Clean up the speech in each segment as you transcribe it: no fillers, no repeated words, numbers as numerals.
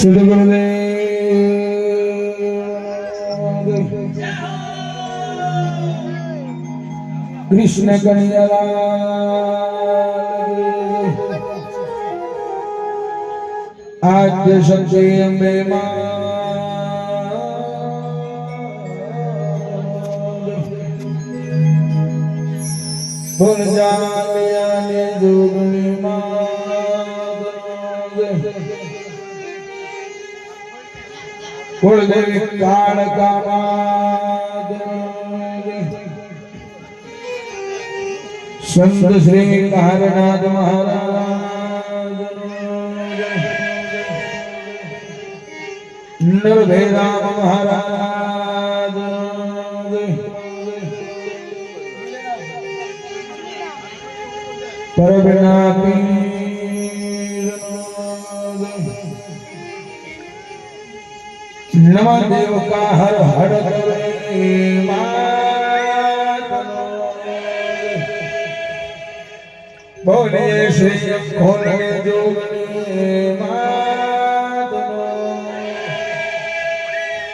શ્રી ગુરુદેવ કૃષ્ણ કનૈયા આદ્ય શક્તિ અંબે બોલ જાને જોગણી કુળદેવી કાળ કામાદ સંત શ્રી હરનાથ મહારાજ નરભેરામ મહારાજ પરબના नमः देव का हर हर करे बोले श्री खोल के जोगनी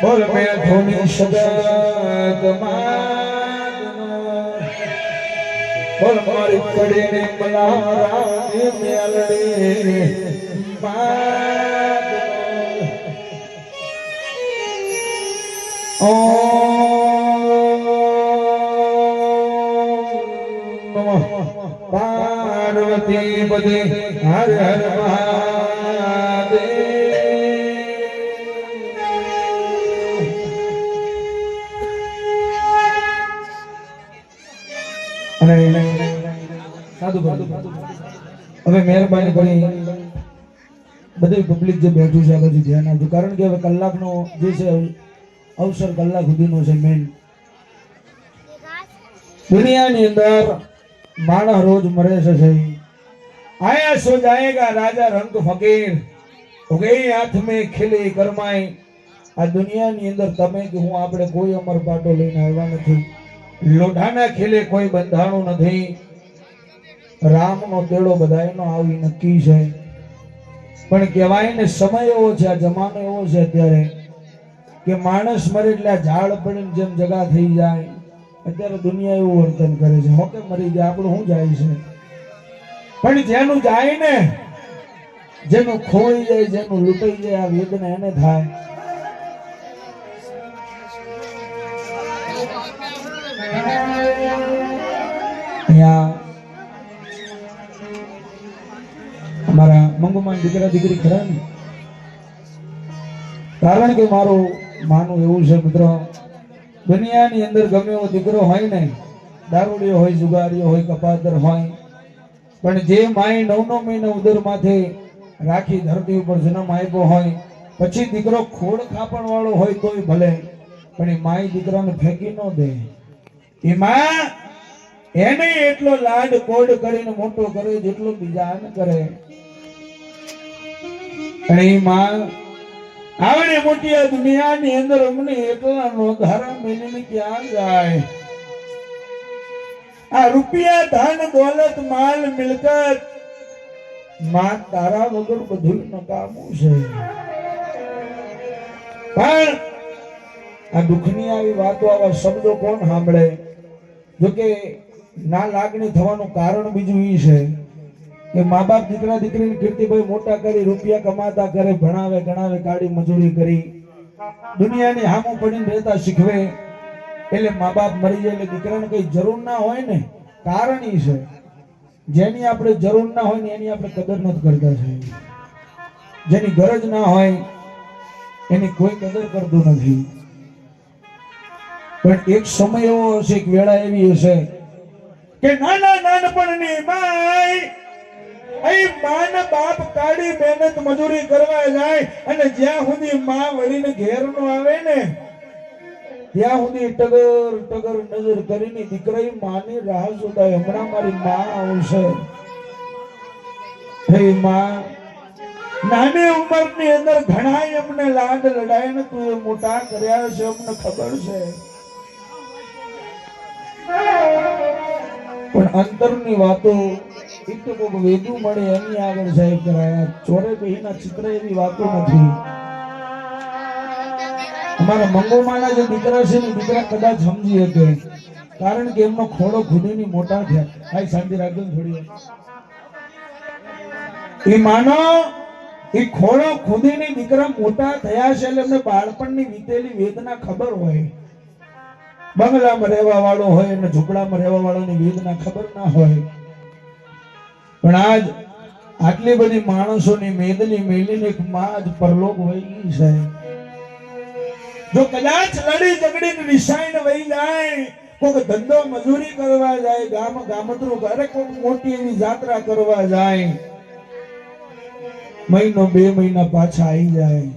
बोल मैं धोनी शब्द बोल मारी कड़ी ने मलारा मेलड़ी पार्वती पदे हर हर महादेव साधु હવે મહેરબાની કરી બધી પબ્લિક જે બેઠું છે આ બધું ધ્યાન આપજો કારણ કે હવે કલાકનો જે છે અવસર કલાક સુધીનો છે મેન દુનિયાની અંદર मानव रोज मरे से सही आया सो जाएगा राजा रंग फकीर हो गई हाथ में खिले करमाई आ दुनिया ની અંદર તમે કે હું આપણે કોઈ અમર પાટો લઈને આવ્યા નથી લોઢાના ખીલે કોઈ બંધાણું નથી રામનો તેડો બધાયનો આવી નક્કી છે પણ કહેવાય ને સમય એવો છે આ જમાનો એવો છે અત્યારે કે માણસ મરે એટલે આ ઝાડ પડીને જેમ જગા થઈ જાય અત્યારે દુનિયા એવું વર્તન કરે છે હોકે મરી જાય આપણું શું જાય છે પણ જેનું જાય ને જેનું ખોઈ જાય જેનું લૂંટાઈ જાય આ વેદના એને થાય અહીંયા અમારા મંગુમાન દીકરા દીકરી ખરા ને કારણ કે મારું માનું એવું છે મિત્રો દુનિયાની અંદર ગમે એવો દીકરો હોય ને દારૂડિયો હોય જુગારીયો હોય કપાતર હોય પણ જે માય 9 મહિના ઉદર માથે રાખી ધરતી ઉપર જન્મ આપ્યો હોય પછી દીકરો ખોડ ખાપણ વાળો હોય તોય ભલે પણ એ માય દીકરાને ફેંકી ન દે એ માં એને એટલો લાડ કોડ કરીને મોટો કરે જેટલો બીજા ન કરે અને એ માં આવડી મોટી આ દુનિયાની અંદર અમને એટલા નોંધારા મેળીને ક્યાં જાય આ રૂપિયા ધન દોલત માલ મિલકત માં તારા વગર બધું નકામું છે પણ આ દુઃખની આવી વાતો આવા શબ્દો કોણ સાંભળે જોકે ના લાગણી થવાનું કારણ બીજું ઈ છે કે મા બાપ દીકરા દીકરીને કીર્તિભાઈ મોટા કરી રૂપિયા કમાતા કરે ભણાવે ગણાવે કાળી મજૂરી કરી દુનિયાની હામું પડીને રહેતા શીખવે એટલે મા બાપ મરી જાય એટલે દીકરાને કઈ જરૂર ના હોય ને કારણ ઈ છે જેની આપણે જરૂર ના હોય ને એની આપણે કદર નથી કરતા છે જેની ગરજ ના હોય એની કોઈ કદર કરતું નથી પણ એક સમય એવો હશે એક વેળા એવી હશે કે નાના નાનપણની માય એ માન બાપ કાળી મહેનત મજૂરી કરવા જાય અને જ્યાં સુધી માં વળીને ઘેર નો આવે ને ત્યાં સુધી ટગર ટગર નજર કરીને દીકરા માની રાહ જોતા હમણાં મારી માં આવશે હે માં નાની ઉંમરની અંદર ઘણા અમને લાડ લડાય ને તું મોટા કર્યા છે અમને ખબર છે પણ અંતરની વાતો એક તો કોઈક વેદું મળે એની આગળ સાહેબ કરાયા ચોરે બહીના ચિત્ર એવી વાતો નથી. અમારા મંગોમાના જે દીકરા છે ને દીકરા કદાચ સમજી શકે, કારણ કે એમનો ખોડો ખુદીની મોટા થયા. હાય શાંતિ રાખજો ને થોડી વાર. એ માનો એ ખોડો ખુદીની દીકરા મોટા થયા છે એટલે એમને બાળપણની વીતેલી વેદના ખબર હોય. બંગલામાં રહેવા વાળો હોય અને ઝૂંપડામાં રહેવા વાળાની વેદના ખબર ના હોય. પણ આજ આટલી બધી માણસોની મેદની મેલીને એક માં જ પરલોક વહી ગઈ છે. જો કદાચ લડી ઝઘડીને રિસાઈને વહી જાય, કોઈ ધંધો મજૂરી કરવા જાય, ગામતરું કરે, કોઈ મોટી એવી જાત્રા કરવા જાય, મહિનો 2 મહિના પાછા આવી જાય,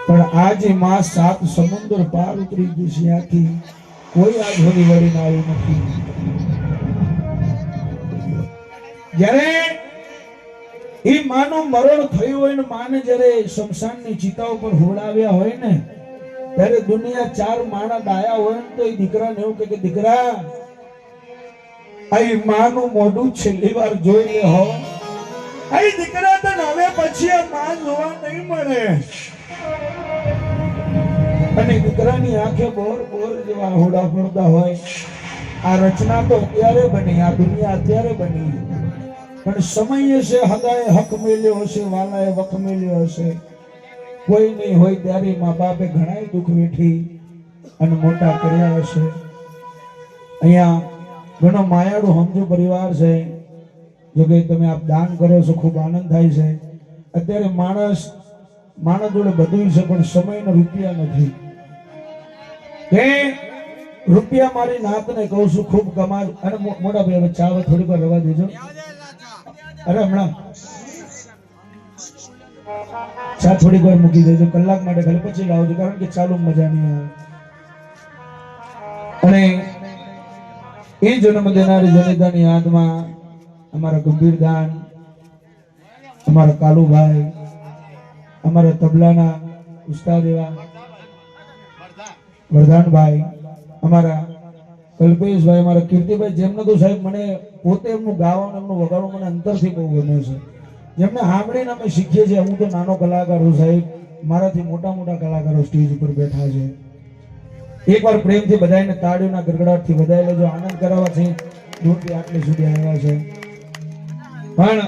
પણ આજે માં 7 સમુદ્ર પાર ઉતરી ગઈ છે. ત્યાંથી કોઈ આજ સુધી વળીને આવ્યું નથી. જ્યારે એ માનું મરણ થયું હોય ને માને જ્યારે શમશાનની ચિતા ઉપર હોડાવ્યા હોય ને, ત્યારે દુનિયા 4 માણા ડાયા હોય ને તો એ દીકરાને એવું કે દીકરા આ માનું મોઢું છેલ્લી વાર જોઈ લે હો. આ દીકરા તને હવે પછી આ માં જોવા નહીં મળે. અને દીકરાની આંખે બોર જેવા હોડા પડતા હોય. આ રચના તો અત્યારે બની, આ દુનિયા અત્યારે બની, પણ સમય હશે હદાએ હક મેલ્યો હશે, વાલાએ વખ મેલ્યો હશે. કોઈ નહીં હોય ત્યારે મા બાપે ઘણા દુઃખ વેઠી અને મોટા કર્યા હશે. અહીંયા ઘણો માયાળુ સમજો પરિવાર છે. જો કે તમે આપ દાન કરો છો, ખૂબ આનંદ થાય છે. અત્યારે માણસ જોડે બધું છે, પણ સમયનો રૂપિયા નથી. કે રૂપિયા મારી નાતને કહું છું ખૂબ કમાલ. અને મોટા ભાઈ હવે ચા થોડીક વાર રવા દેજો. અરે હમણાં ચા થોડીક વાર મૂકી દેજો, કલાક માટે ખાલી, પછી લાવજો, કારણ કે ચાલુ મજા નહીં આવે. અને એ જન્મ દેનારી જનિતાની યાદમાં અમારા ગંભીરદાન, અમારા કાલુભાઈ, અમારા તબલાના ઉસ્તાદ એવા વરદાનભાઈ, અમારા કલ્પેશભાઈ, અમારા કીર્તિભાઈ, જેમને તો સાહેબ મને પોતે એમનું ગાવાનું એમનું વગાડવું મને અંતરથી બહુ ગમે છે. જેમને સાંભળીને અમે શીખીએ છીએ. હું તો નાનો કલાકાર છું સાહેબ, મારાથી મોટા કલાકારો સ્ટેજ ઉપર બેઠા છે. એકવાર પ્રેમથી બધાને તાળીઓના ગડગડાટથી વધાઈ લેજો. આનંદ કરાવવા છે દૂરથી આટલી સુધી આવ્યા છે. પણ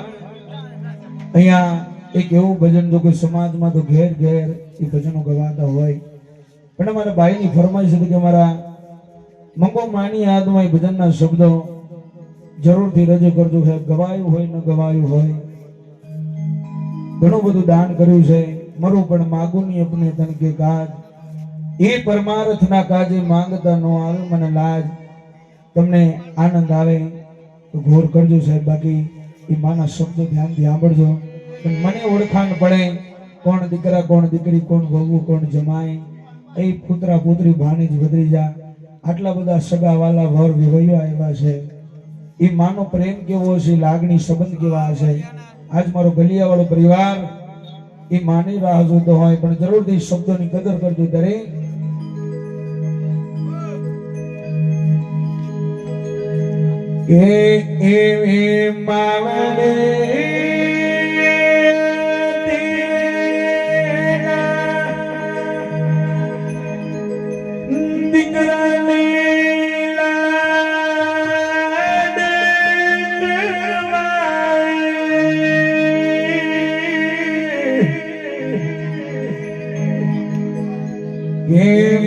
અહીંયા એક એવું ભજન, જો કોઈ સમાજમાં તો ઘેર ઘેર એ ભજનો ગવાતા હોય, પણ અમારા ભાઈની ફરમાઈશ હતી કે મારા મંગો માની યાદમાં એ ભજનના શબ્દો જરૂરથી રજૂ કરજો. સાહેબ ગવાયું હોય ન ગવાયું હોય, ઘણું બધું દાન કર્યું છે. મરું પણ માગુની અપને તન કે કાજ, એ પરમાર્થના કાજે માંગતા નો આવે મને લાજ. તમને આનંદ આવે તો ઘોર કરજો સાહેબ, બાકી એ માના શબ્દો ધ્યાનથી સાંભળજો. પણ મને ઓળખાણ પડે કોણ દીકરા, કોણ દીકરી, કોણ વહુ, કોણ જમાઈ, એ પુત્રા પુત્રી, ભાણીજ ભત્રીજા, આટલા બધા સગા વાલા વર વિવયો આવ્યા છે. એ માનો પ્રેમ કેવો છે, લાગણી સંબંધ કેવા છે. આજ મારો ગલિયાવાળો પરિવાર એ માની રાહ જોતો હોય, પણ જરૂરથી શબ્દોની કદર કરજો. દરેક એ માવડે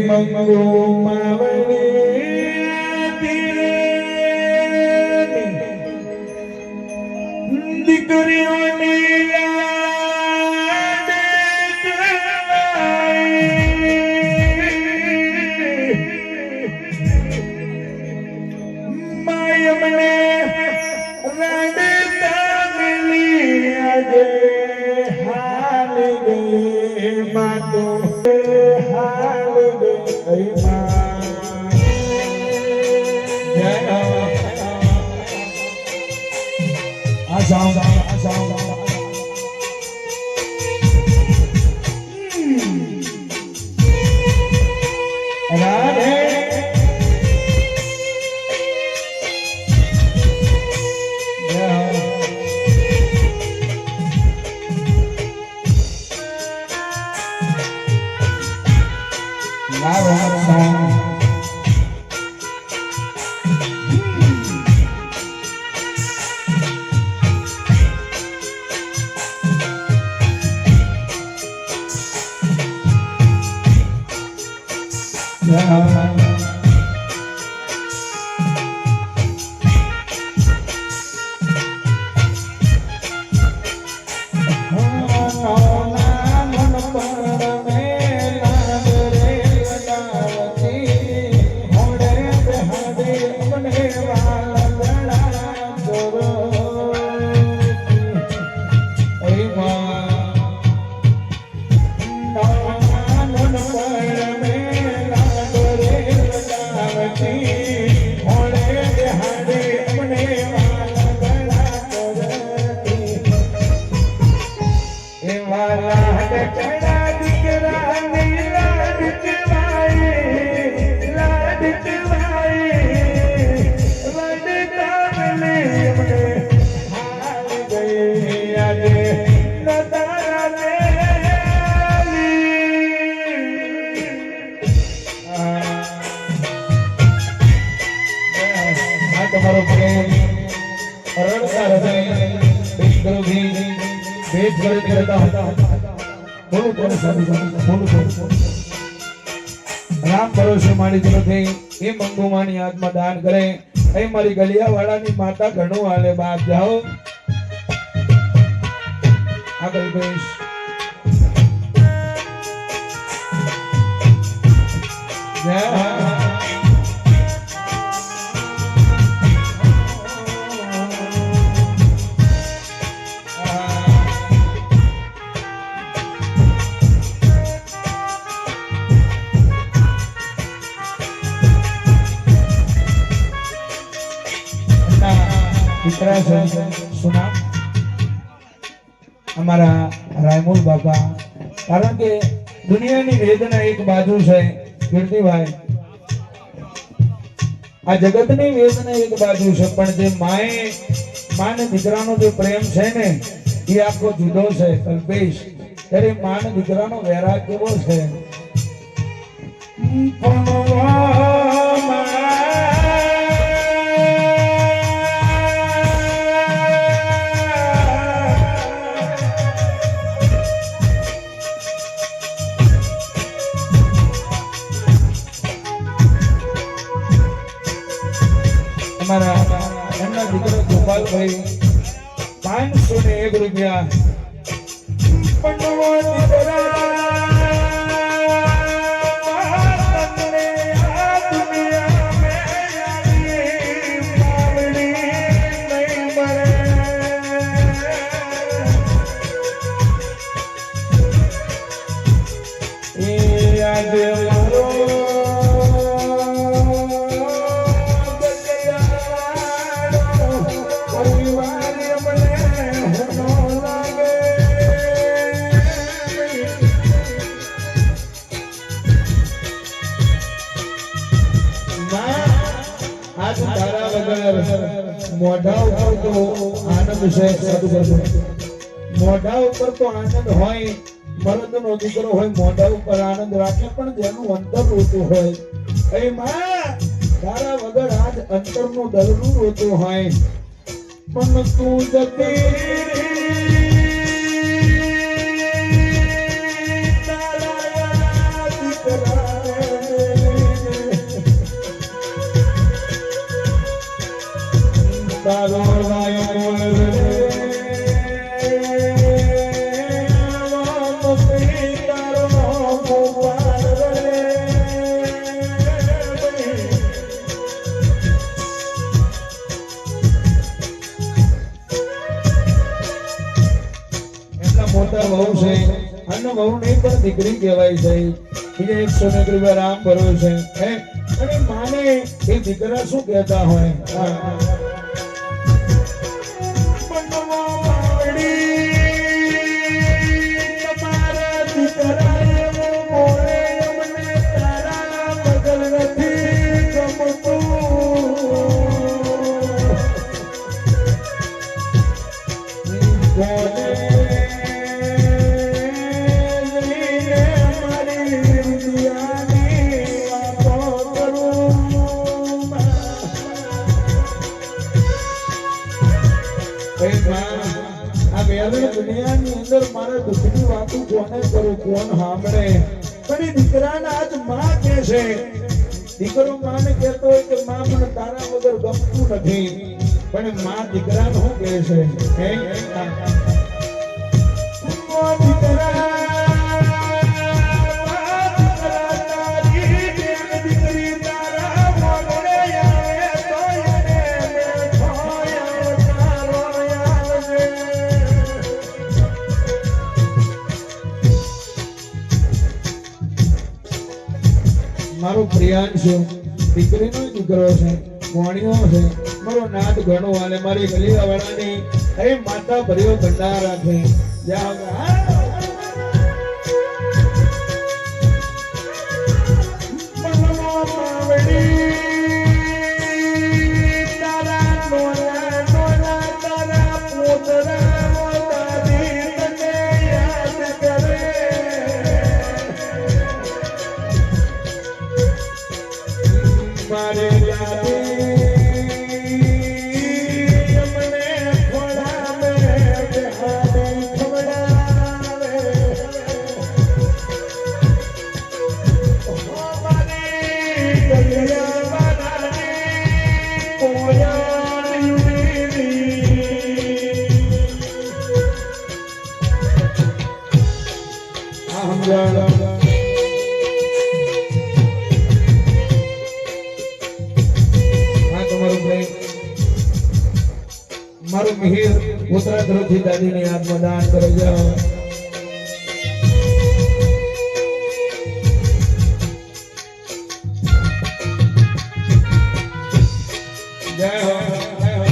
મંગો માવડે દીકરીઓની માય મને રડતા મિલી આજે હાલ ગઈ માતો હાલ ગઈ માં. આ સાઉન્ડ તમારો પ્રેમ રડતા હૃદય ભેદ ભેદ કરતા હતા બોલું કોને બોલું રામ ભરોસે મારી તરફથી એ મંગુમાની આત્મા દાન કરે એ મારી ગલિયા વાળાની માતા ઘણું હાલે બાપ જાઓ આગળ બેસ જય સુના અમારા રાયમુલ બાપા કારણ કે દુનિયાની વેદના એક બાજુ છે કીર્તિભાઈ આ જગતની વેદના એક બાજુ છે પણ જે માને દીકરાનો જે પ્રેમ છે ને એ આખો જુદો છે કલ્પેશ ત્યારે માને દીકરાનો વૈરાગ કેવો છે એમના દીકરો ગોપાલભાઈ 501 રૂપિયા મોઢા ઉપર તો આનંદ છે મોઢા ઉપર તો આનંદ હોય મરદનો દીકરો હોય મોઢા ઉપર આનંદ રાખે પણ જેનું અંતર રોતું હોય એ માં તારા વગર આજ અંતરનું દરનું રોતું હોય પણ તું જતી તારો રાયો બોલ રે તારો ગોપાલ રે એમના મોટા વહુ છે અને વહુ નહીં પણ દીકરી કહેવાય છે બીજા 101 રૂપિયા રામ ભરોસે છે અને માને એ દીકરા શું કહેતા હોય દુનિયાની અંદર મારા દુઃખની વાતો કોને કરું કોણ સાંભળે પણ દીકરાના આજ માં કે છે દીકરો માને કહેતો હોય કે માં મને તારા વગર ગમતું નથી, પણ માં દીકરાને શું કહે છે? મારો પ્રિયાંશુ દીકરીનો દીકરો છે, મોણિયો છે, મારો નાથ ઘણો હાલે, મારી ગલીવાળાની એ માતા ભર્યો ભંડાર રાખે. મારું મિહિર ઉતરા તરફથી દાદીને હાથમાં દાન કરે જાઓ. જય હો, જય હો.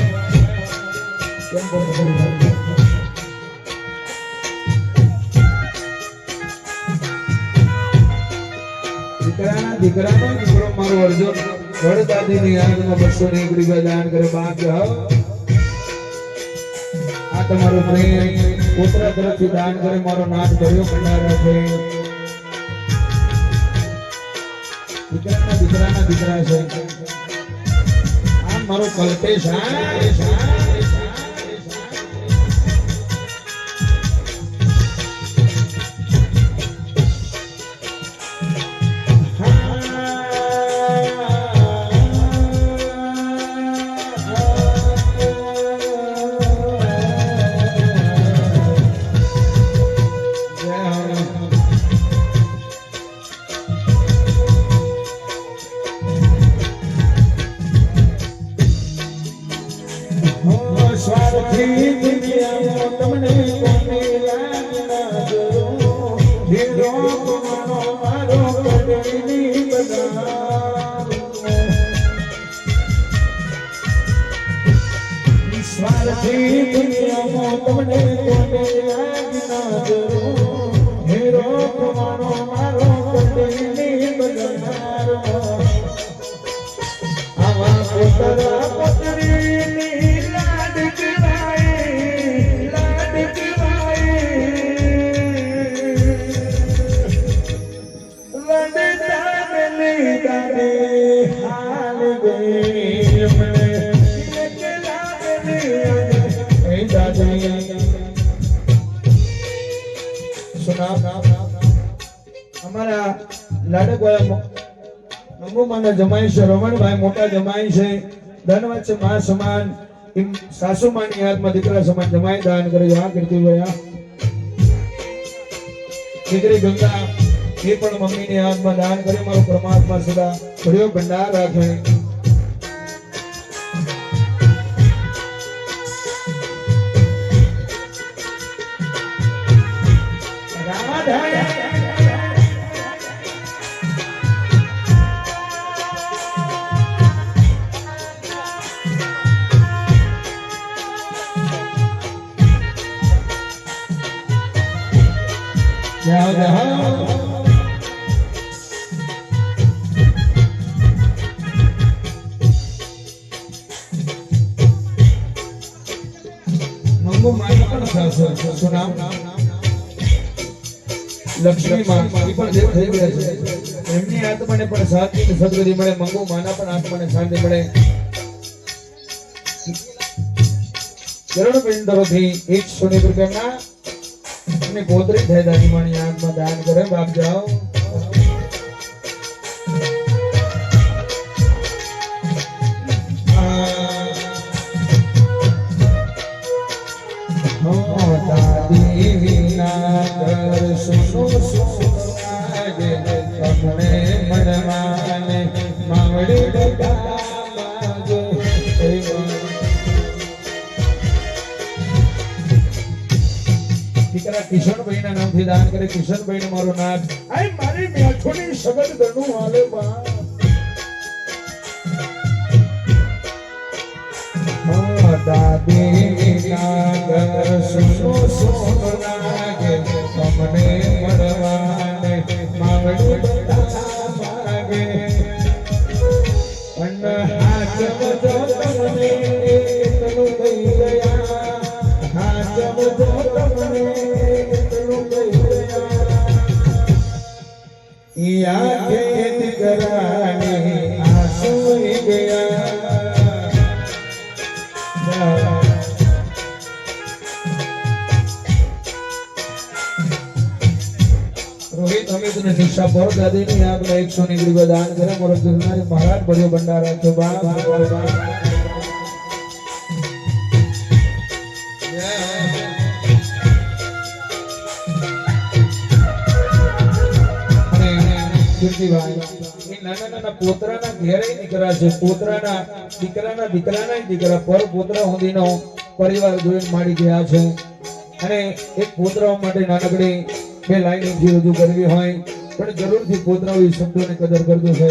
દીકરાનો દીકરો મારો અર્જુન વડ દાદીની હાથમાં 201 રૂપિયા દાન કરે. બાપ જાઓ, આ તમારો પ્રેમ ઉતરા તરફથી દાન કરે, મારો નાથ ભર્યો ભંડાર રાખે. દીકરાના દીકરા છે, આ મારો કલ્પેશ. અમારા લાડકવાળા મંગુમાના જમાઈ છે રમણભાઈ, મોટા જમાઈ છે, ધનવત છે, મા સમાન સાસુમાની હાથમાં દીકરા સમાન જમાઈ દાન કરે. આ કરતી હોય દીકરી ગંગા એ પણ મમ્મીની હાથમાં દાન કરે. મારો પરમાત્મા સદા ભર્યો ભંડાર રાખે. જાઓ જાઓ. મંગુ માઈ પણ સુનામ લક્ષ્મી માં એ પણ દેવ થઈ ગયા છે. એમની આત્માને પણ શાંતિ સદગતિ મળે, મંગુ માના પણ આત્માને શાંતિ મળે. ચરણ પિંડોથી 100 રૂપિયાના અને ગોત્રી થાય દાદી માની આંખમાં દાન કરે. બાપ જાઓ. દીકરા કિશનભાઈ ના નામથી દાન કરે. કિશનભાઈ ને મારો નાથ આય મારી મેઠોની સગત ગણું હાલે બા. દાદી નાગર સુનો સોનો લાગે તમને મળવાને માવડી બધા માગે. પણ હાથ જો તમને એટલું કહી ગયા, હાથ જો તમને એટલું કહી ગયા, યા કે દીકરાને આંસુ વહી ગયા. રોહિત અમે તને નિશા પર દાદીની આગળ 100 ની ગ્રીવા દાન કરે. મોર ગિરનારી મહારાજ ભર્યો ભંડારા છે બા. નાના પોતરાના ઘેરે દીકરા છે. પોતરાના દીકરાના દીકરા પર પોતરા સુધીનો પરિવાર જોઈને માડી ગયા છે. અને એક પોતરાઓ માટે નાનકડી બે લાઈન જે રજૂ કરવી હોય પણ જરૂરથી પોતરાઓ એ શબ્દોની કદર કરજો છે.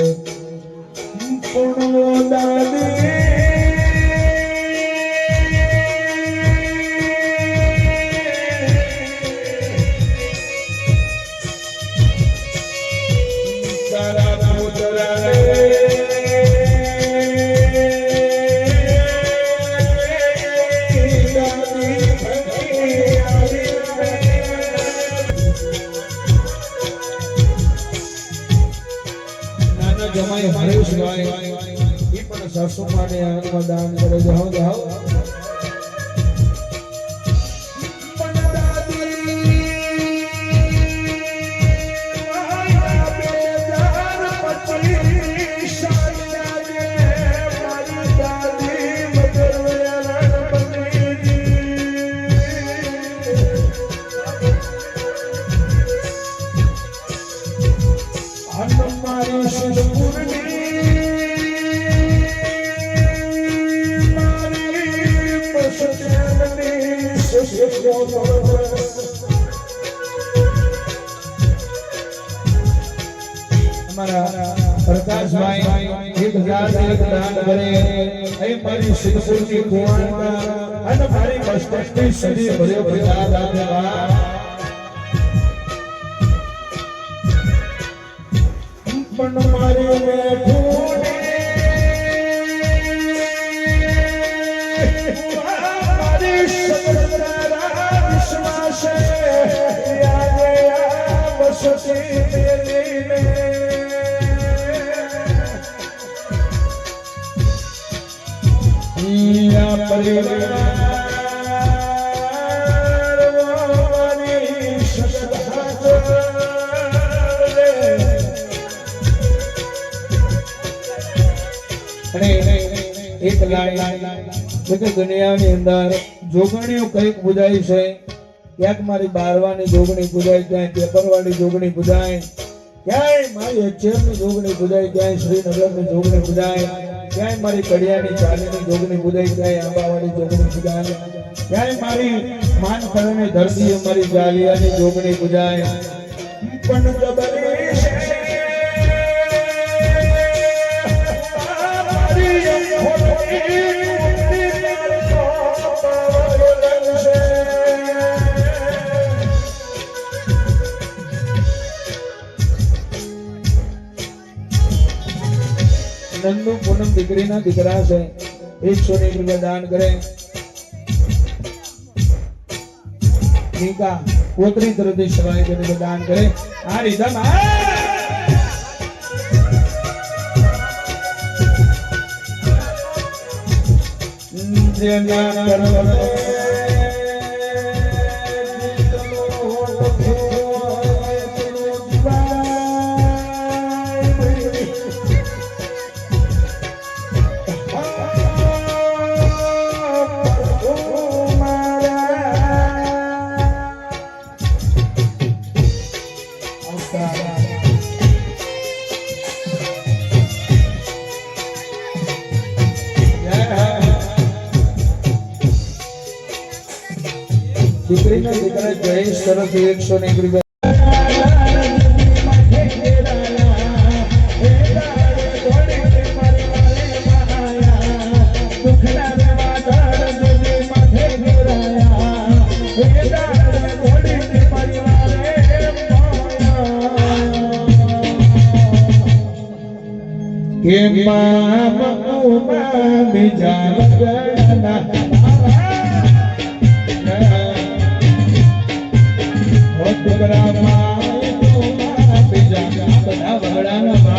જમાઈ હરેશભાઈ ઈ પણ સાસુ માટે આનંદમાં દાન કરે. જાઓ જાઓ. પ્રકાશભાઈ 1000 દાન કરે. અહીં મારી સિદ્ધપુરની કુવાડમાં અને મારી કષ્ટની સદી ભર્યો પ્રસાદ આપે બા. પણ મારી મેઠોને મારી સગતરા વિશ્વાસે યાદે બસતી મેલીને પરિવાર એક દુનિયાની અંદર જોગણીઓ કઈક પૂજાય છે. ક્યાંક મારી બારવાની જોગણી પૂજાય, ક્યાંય પેપરવાળી જોગણી પૂજાય, ક્યાંય મારી અચેરની જોગણી પૂજાય, ક્યાંય શ્રીનગરની જોગણી પૂજાય, ક્યાંય મારી કડિયાની ચાલીની જોગણી પૂજાય, ક્યાંય આંબાવાળી જોગણી પૂજાય, ક્યાંય મારી માનખરની ધરતી મારી જાલિયાની જોગણી પૂજાય. પણ નંદુ પૂનમ દીકરીના દીકરા છે. 100 ની ગ્રીવા દાન કરે. નીકા પોતરી તરફથી સવાય કરીને દાન કરે. આ રીધમ તરફથી 101 રૂપિયા કે મામા બીજા લગના ઓ ટુકડા માં બીજા બધા વગડાના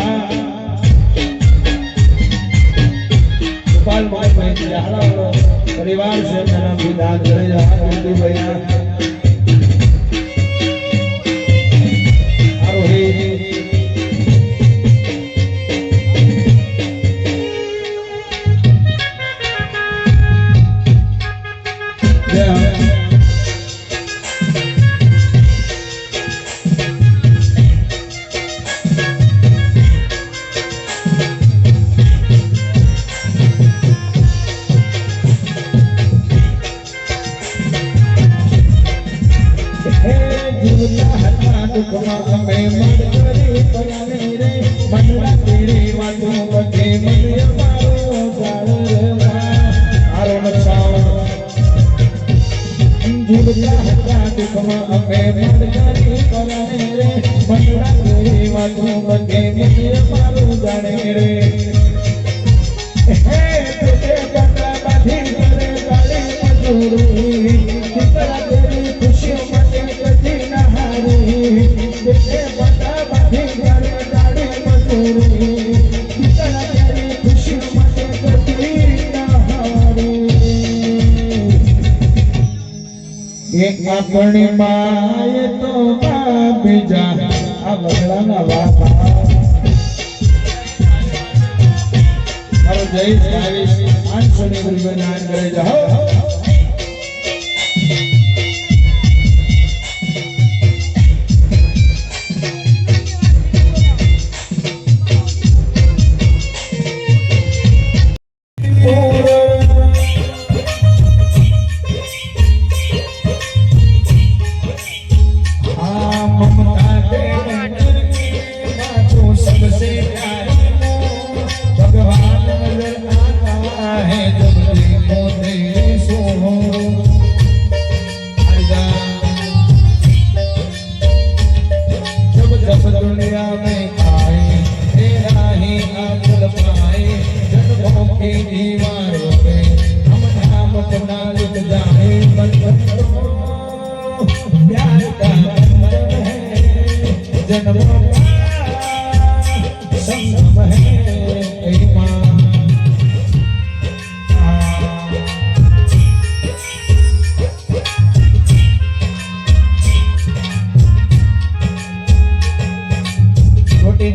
ગોપાલ ભાઈ જાળાનો પરિવાર છે તેના વિદાન કરે ભાઈ આરોહી अपनी माए तो बीजा बगड़ा बापा जय 500 रुपया करे जाओ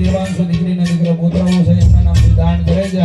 દેવાંશો દીકરીના દીકરો પુત્રઓ છે એમના નામથી દાન કરે છે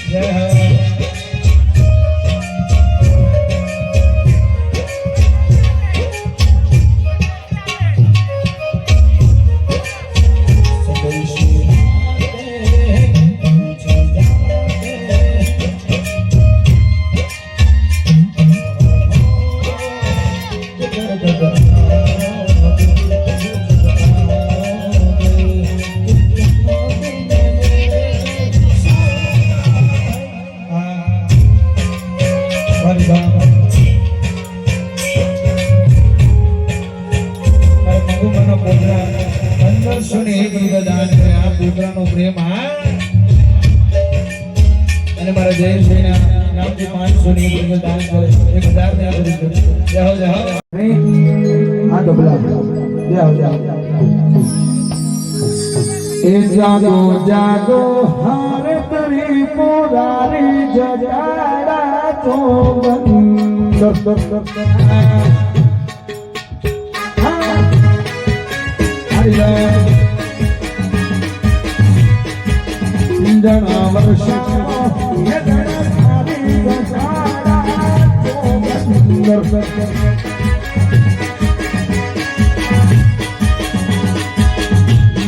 જય હો. અને મારા જયેશભાઈના નામથી 500 ની એક દાન કરે 1000 ને આ કરી જય હો જય હો. હા તો બોલા જય હો જય હો. એ જાગો જાગો હારે તરી પોરારી જગાડા તો બંદર જણા વર્ષા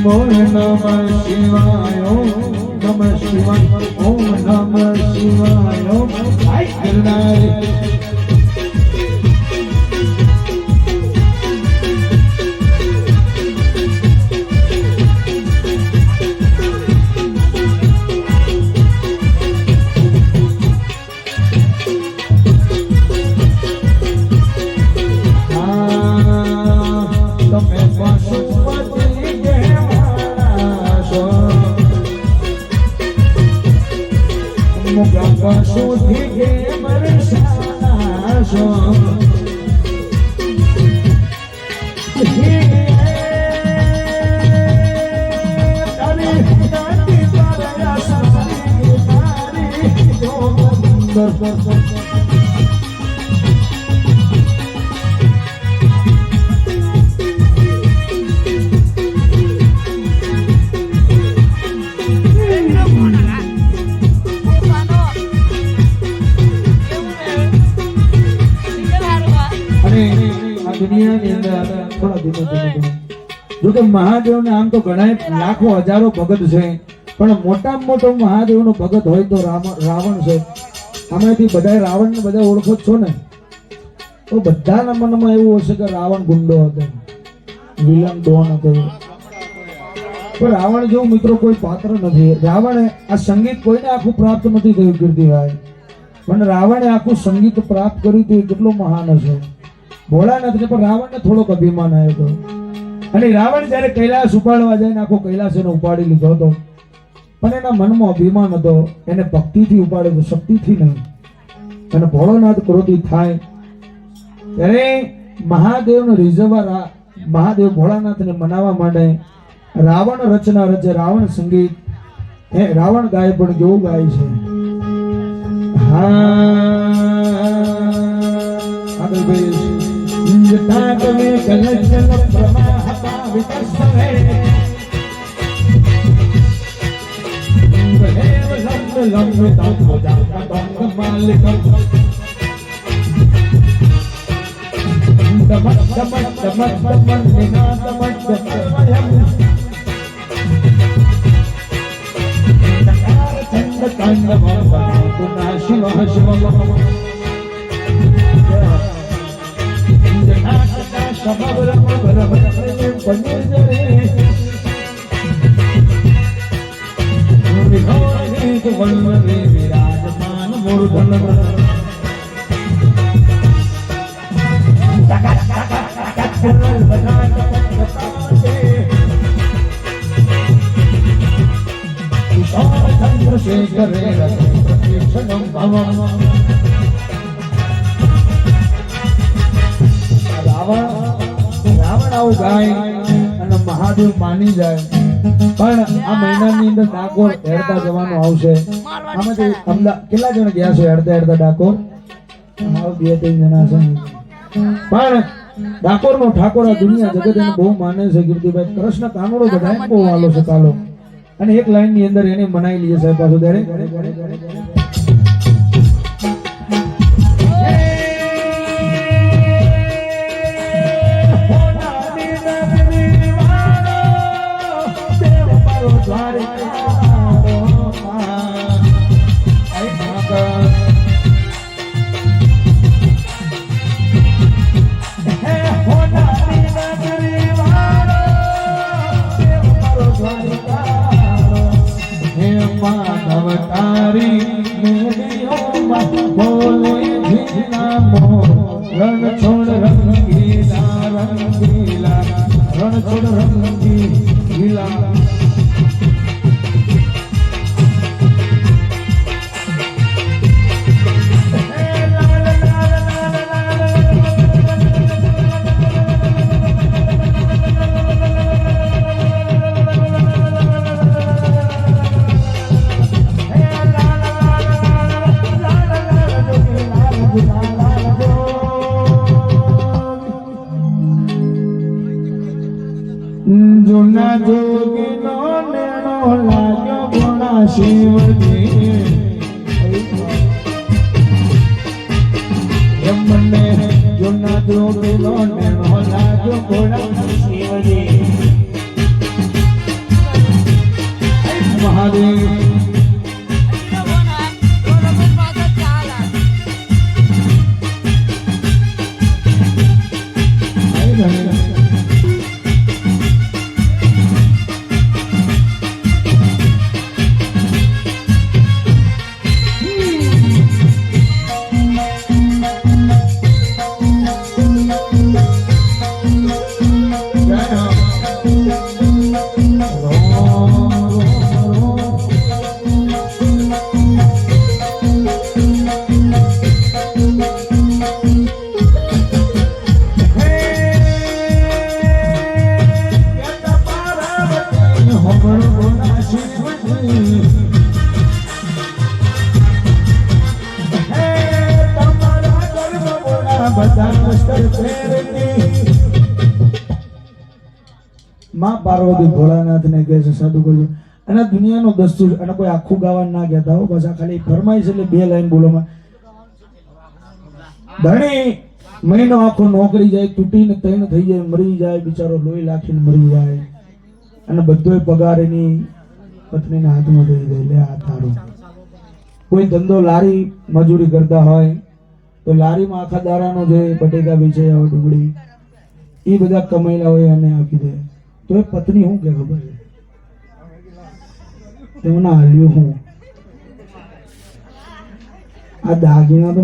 બોલ નમઃ શિવાય નમઃ શિવાય ઓમ નમઃ શિવાય જો કે મહાદેવને આમ તો ઘણા લાખો હજારો ભગત છે, પણ મોટામાં મોટો મહાદેવનો ભગત હોય તો રાવણ છે. આમાંથી બધા રાવણને બધા ઓળખો છો ને, તો બધાના મનમાં એવું હશે કે રાવણ ગુંડો હતો, વિલન ડોન હતો. પણ રાવણ જેવું મિત્રો કોઈ પાત્ર નથી. રાવણે આ સંગીત કોઈને આખું પ્રાપ્ત નથી થયું કીર્તિભાઈ, પણ રાવણે આખું સંગીત પ્રાપ્ત કર્યું હતું. કેટલું મહાન હશે. ભોળાનાથ ને પણ રાવણને થોડોક અભિમાન આવ્યો હતો. અને રાવણ જયારે કૈલાસ ઉપાડવા જાય ને આખો કૈલાસ એને ઉપાડી લીધો હતો, પણ એના મનમાં અભિમાન હતો. એને ભક્તિથી ઉપાડ્યો હતો, શક્તિથી નહીં. અને ભોળોનાથ ક્રોધિત થાય ત્યારે મહાદેવને રીઝવવા મહાદેવ ભોળાનાથને મનાવવા માટે રાવણ રચના રચે. રાવણ સંગીત એ રાવણ ગાય પણ કેવું ગાય છે. આગળ ભાઈ તાક મે ગલજલ પ્રવાહ પાવિતસ્મે બહેવ લંબ લંબ તમ જાતા તમ માલિક દમક દમક દમક દમક નિના દમક દમયમ તકાર ચંદ કંદ મમ પુના શિવ શિવ વિરાજમાન મૂર્ધન ચંદ્રશેખર પ્રતિક્ષણમ ભવમ. રાવણ આવું ગાય અને મહાદેવ માની જાય. પણ આ મહિનાની અંદર ડાકોર હેડતા જવાનું આવશે. આમાંથી કેટલા જણ ગયા છો હેડતા હેડતા ડાકોર? 2-3 જણા છે. પણ ડાકોર નો ઠાકોર આ દુનિયા જગત એને બહુ માને છે કીર્તિભાઈ. કૃષ્ણ કાનોડો બધા બહુ વાલો છે. કાલો અને એક લાઈન ની અંદર એને મનાઈ લીધે સાહેબ પાછો ત્યારે રણ છોડ રંગીલા રણ છોડ રંગીલા જૂના જોગીનો નેણો લાગ્યો ગુણા શિવજી મને જૂના જોગીનો નેણો લાગ્યો ગુણા શિવજી મહાદેવ માં પાર્વતી ભોળાનાથ ને કહે છે સાધુ કરજો અને દુનિયાનો દસ્તુર અને કોઈ આખું ગાવા ના કહેતા હો બસ આ ખાલી ફરમાઈશ એટલે 2 લાઈન બોલોમાં ધણી મહિનો આખો નોકરી જાય તૂટીને તૈણ થઈ જાય મરી જાય બિચારો લોહી લાખીને મરી જાય અને બધોય પગાર એની પત્નીના હાથમાં દઈ દે લે આ તારું કોઈ ધંધો લારી મજૂરી કરતા હોય તો લારીમાં આખા દાડાનો જે બટેકા વેચે હોય ડુંગળી એ બધા કમાયેલા હોય અને આપી દે તો એ પત્ની શું કે ખબર છે તેમના હાલ્યું હું આ દાગીના તો